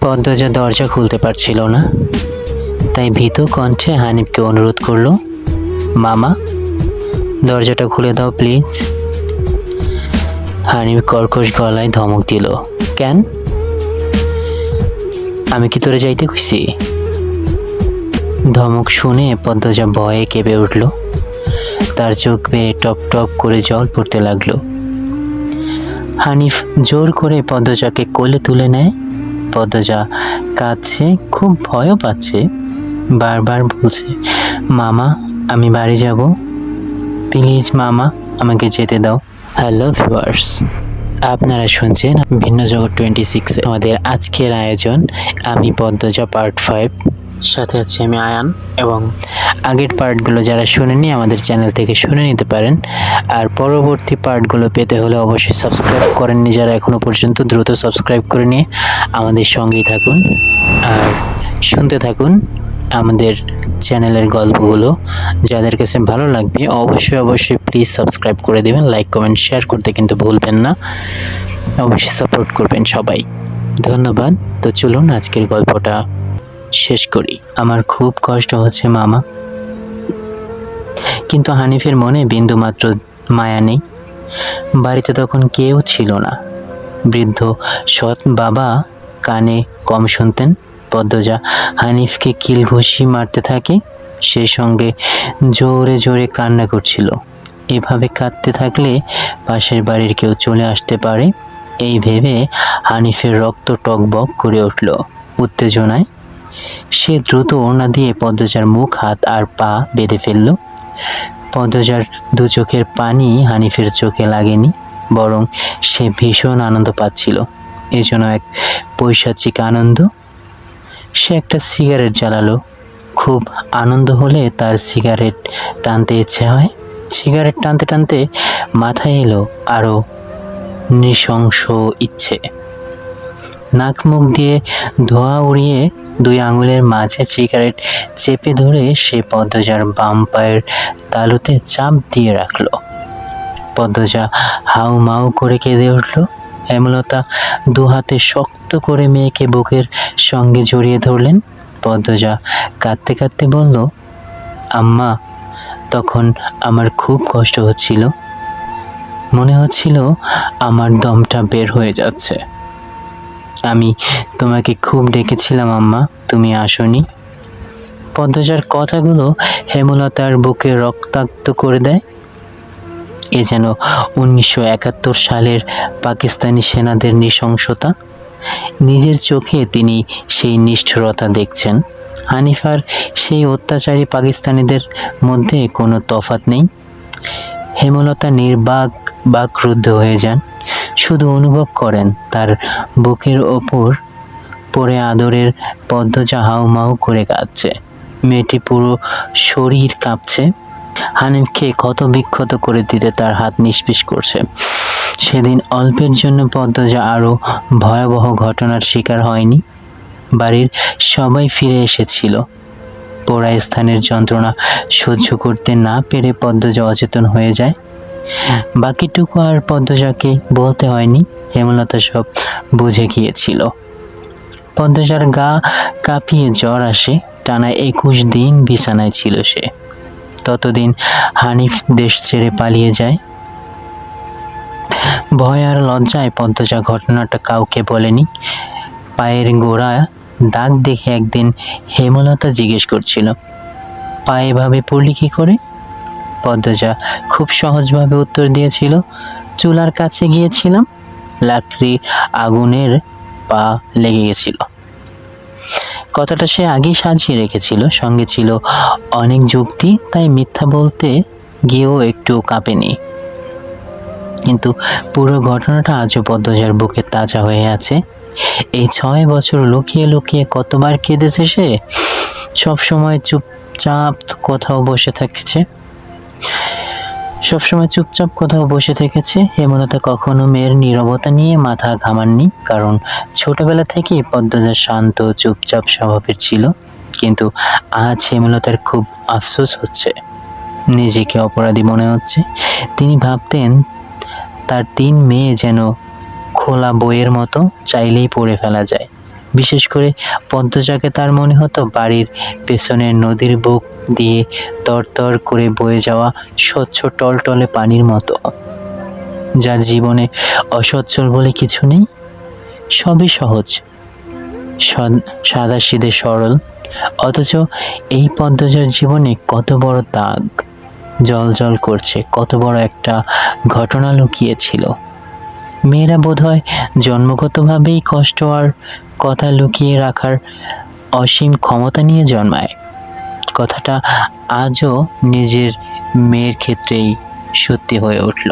পদ্মজা দরজা খুলতে পারছিল না, তাই ভীতু কণ্ঠে হানিফকে অনুরোধ করলো, মামা দরজাটা খুলে দাও প্লিজ। হানিফ কর্কশ গলায় ধমক দিল, কেন? আমি কি তোরে যাইতে কইছি? ধমক শুনে পদ্মজা ভয়ে কেঁপে উঠল। তার চোখ বেয়ে টপ টপ করে জল পড়তে লাগলো। হানিফ জোর করে পদ্মজাকে কোলে তুলে নেয়। পদ্মজা কাঁদছে, খুব ভয়ও পাচ্ছে, বারবার বলছে, মামা আমি বাড়ি যাব, প্লিজ মামা আমাকে যেতে দাও। হ্যালো ভিউয়ার্স, আপনারা শুনছেন ভিন্ন জগৎ 26 আমাদের আজকের আয়োজন আমি পদ্মজা পার্ট 5। সাথে আছে আমি আয়ান, এবং আগের পার্টগুলো যারা শুনেননি আমাদের চ্যানেল থেকে শুনে নিতে পারেন। আর পরবর্তী পার্টগুলো পেতে হলে অবশ্যই সাবস্ক্রাইব করেননি যারা এখনও পর্যন্ত, দ্রুত সাবস্ক্রাইব করে নিয়ে আমাদের সঙ্গেই থাকুন আর শুনতে থাকুন আমাদের চ্যানেলের গল্পগুলো। যাদের কাছে ভালো লাগবে অবশ্যই প্লিজ সাবস্ক্রাইব করে দেবেন, লাইক কমেন্ট শেয়ার করতে কিন্তু ভুলবেন না। অবশ্যই সাপোর্ট করবেন সবাই, ধন্যবাদ। তো চলুন আজকের গল্পটা শেষ করি। আমার খুব কষ্ট হচ্ছে মামা, কিন্তু হানিফের মনে বিন্দুমাত্র মায়া নেই। বাড়িতে তখন কেউ ছিল না। বৃদ্ধ সৎ বাবা কানে কম শুনতেন। পদ্মজা হানিফকে কিল ঘুষি মারতে থাকে, সেই সঙ্গে জোরে জোরে কান্না করছিল। এভাবে কাঁদতে থাকলে পাশের বাড়ির কেউ চলে আসতে পারে, এই ভেবে হানিফের রক্ত টকবক করে উঠল উত্তেজনায়। সে দ্রুত ওড়না দিয়ে পদ্মজার মুখ, হাত আর পা বেঁধে ফেলল। পদ্মজার দু চোখের পানি হানিফের চোখে লাগেনি, বরং সে ভীষণ আনন্দ পাচ্ছিল। এজন্য এক পৈশাচিক আনন্দ। সে একটা সিগারেট জ্বালালো। খুব আনন্দ হলে তার সিগারেট টানতে ইচ্ছে হয়। সিগারেট টানতে টানতে মাথায় এলো আরও নৃশংস ইচ্ছে। নাক মুখ দিয়ে ধোঁয়া উড়িয়ে দুই আঙুলের মাঝে সিগারেট চেপে ধরে সে পদ্মজার বাম পায়ের তালুতে চাপ দিয়ে রাখল। পদ্মজা হাউ মাউ করে কেঁদে উঠল। হেমলতা দু হাতে শক্ত করে মেয়েকে বুকের সঙ্গে জড়িয়ে ধরলেন। পদ্মজা কাঁদতে কাঁদতে বলল, আম্মা তখন আমার খুব কষ্ট হচ্ছিল, মনে হচ্ছিল আমার দমটা বের হয়ে যাচ্ছে। আমি তোমাকে খুব ডেকেছিলাম আম্মা, তুমি আসোনি। পদ্মজার কথাগুলো হেমলতার বুকে রক্তাক্ত করে দেয়। এ যেন 1971 সালের পাকিস্তানি সেনাদের নৃশংসতা। নিজের চোখে তিনি সেই নিষ্ঠুরতা দেখছেন। হানিফার সেই অত্যাচারী পাকিস্তানিদের মধ্যে কোনো তফাৎ নেই। হেমলতা নির্বাক বাকরুদ্ধ হয়ে যান, শুধু অনুভব করেন তার বুকের ওপর পড়ে আদরের পদ্মজা হাউমাউ করে কাঁদছে। মেয়েটি পুরো শরীর কাঁপছে। হানিফকে ক্ষত বিক্ষত করে দিতে তার হাত নিষ্পিস করছে। সেদিন অল্পের জন্য পদ্মজা আরও ভয়াবহ ঘটনার শিকার হয়নি। বাড়ির সবাই ফিরে এসেছিল। পোড়া স্থানের যন্ত্রণা সহ্য করতে না পেরে পদ্মজা অচেতন হয়ে যায়। বাকিটুকু আর পদ্মজাকে বলতে হয়নি, হেমলতা সব বুঝে গিয়েছিল। পদ্মজার গা কাঁপিয়ে জ্বর আসে, টানা 21 দিন বিছানায় ছিল সে। ততদিন হানিফ দেশ ছেড়ে পালিয়ে যায়। ভয় আর লজ্জায় পদ্মজা ঘটনাটা কাউকে বলেনি। পায়ের গোড়া দাগ দেখে একদিন হেমলতা জিজ্ঞেস করছিল, পায়ে এভাবে পড়লি কি করে? পদ্মজা খুব সহজভাবে উত্তর দিয়েছিল, চুলার কাছে গিয়েছিলাম, লাকড়ি আগুনের পা লেগে গেছিল। কথাটা সে আগেই সাজিয়ে রেখেছিল, সঙ্গে ছিল অনেক যুক্তি, তাই মিথ্যা বলতে গিয়েও একটু কাঁপেনি। কিন্তু পুরো ঘটনাটা আজও পদ্মজার বুকে তাজা হয়ে আছে। এই 6 বছর লুকিয়ে লুকিয়ে কতবার কেঁদেছে সে। সবসময় চুপচাপ কোথাও বসে থেকেছে। হেমলতা কখনো মেয়ের নীরবতা নিয়ে মাথা ঘামাননি, কারণ ছোটবেলা থেকেই পদ্মজা শান্ত চুপচাপ স্বভাবের ছিল। কিন্তু আজ হেমলতার খুব আফসোস হচ্ছে, নিজেকে অপরাধী মনে হচ্ছে। তিনি ভাবতেন তার 3 মেয়ে যেন খোলা বইয়ের মতো চাইলেই পড়ে ফেলা যায়, বিশেষ করে পদ্মজাকে তার মনে হতো বাড়ির পেছনের নদীর বুক দিয়ে তরতর করে বয়ে যাওয়া স্বচ্ছ টলটলে পানির মতো, যার জীবনে অসচ্ছল বলে কিছু নেই, সবই সহজ, সাদাসিধে সরল। অথচ এই পদ্মজার জীবনে কত বড় দাগ জ্বলজ্বল করছে, কত বড় একটা ঘটনা লুকিয়েছিল। মেয়েরা বোধহয় জন্মগতভাবেই কষ্ট আর কথা লুকিয়ে রাখার অসীম ক্ষমতা নিয়ে জন্মায়। কথাটা আজও নিজের মেয়ের ক্ষেত্রেই সত্যি হয়ে উঠল।